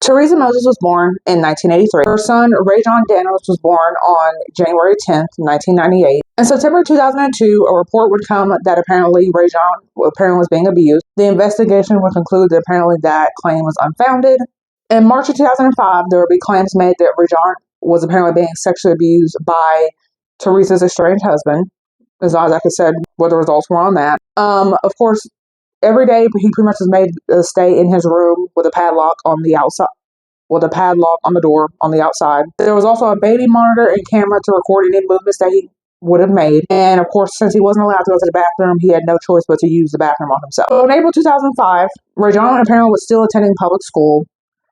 Tersea Moses was born in 1983. Her son, Raijon Daniels, was born on January 10th, 1998. In September 2002, a report would come that apparently Raijon was being abused. The investigation would conclude that apparently that claim was unfounded. In March of 2005, there would be claims made that Raijon was apparently being sexually abused by Teresa's estranged husband. As long as I could say what the results were on that. Of course, every day he pretty much was made to stay in his room with a padlock on the outside, with a padlock on the door on the outside. There was also a baby monitor and camera to record any movements that he would have made. And of course, since he wasn't allowed to go to the bathroom, he had no choice but to use the bathroom on himself. So in April 2005, Raijon apparently was still attending public school.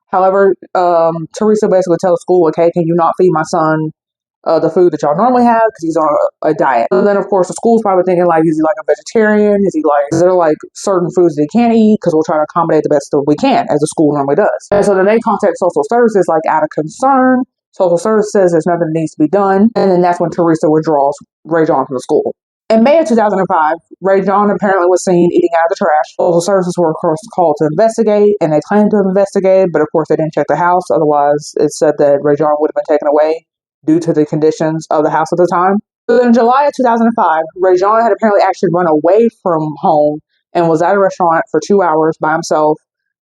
However, Teresa basically tells school, okay, can you not feed my son the food that y'all normally have because he's on a diet. And then, of course, the school's probably thinking, like, is he like a vegetarian? Is there like certain foods that he can't eat? Because we'll try to accommodate the best that we can, as the school normally does. And so then they contact social services, like, out of concern. Social services says there's nothing that needs to be done. And then that's when Teresa withdraws Raijon from the school. In May of 2005, Raijon apparently was seen eating out of the trash. Social services were, of course, called to investigate, and they claimed to have investigated, but of course they didn't check the house. Otherwise, it said that Raijon would have been taken away due to the conditions of the house at the time. So in July of 2005, Raijon had apparently actually run away from home and was at a restaurant for 2 hours by himself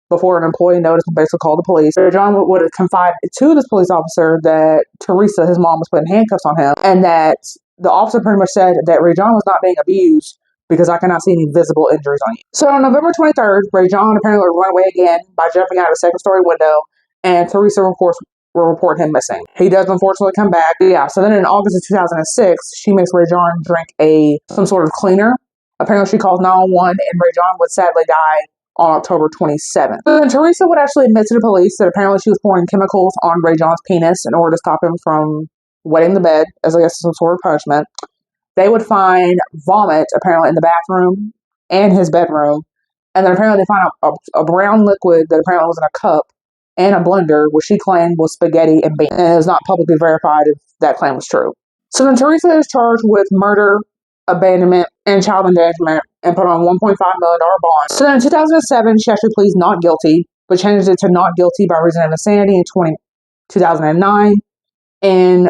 before an employee noticed and basically called the police. Raijon would have confided to this police officer that Teresa, his mom, was putting handcuffs on him, and that the officer pretty much said that Raijon was not being abused because I cannot see any visible injuries on you. So on November 23rd, Raijon apparently ran away again by jumping out of a second-story window, and Teresa, of course, will report him missing. He does unfortunately come back. Yeah, so then in August of 2006, she makes Raijon drink some sort of cleaner. Apparently she calls 911 and Raijon would sadly die on October 27th. So then Teresa would actually admit to the police that apparently she was pouring chemicals on Raijon's penis in order to stop him from wetting the bed, as I guess some sort of punishment. They would find vomit apparently in the bathroom and his bedroom. And then apparently they find a brown liquid that apparently was in a cup and a blender, which she claimed was spaghetti and beans. And it is not publicly verified if that claim was true. So then Teresa is charged with murder, abandonment, and child endangerment and put on a $1.5 million bond. So then in 2007, she actually pleads not guilty, but changed it to not guilty by reason of insanity in 2009. In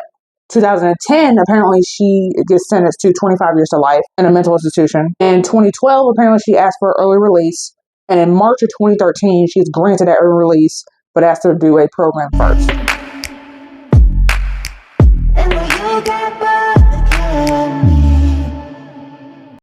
2010, apparently she gets sentenced to 25 years to life in a mental institution. In 2012, apparently she asked for early release. And in March of 2013, she's granted that early release, but has to do a program first.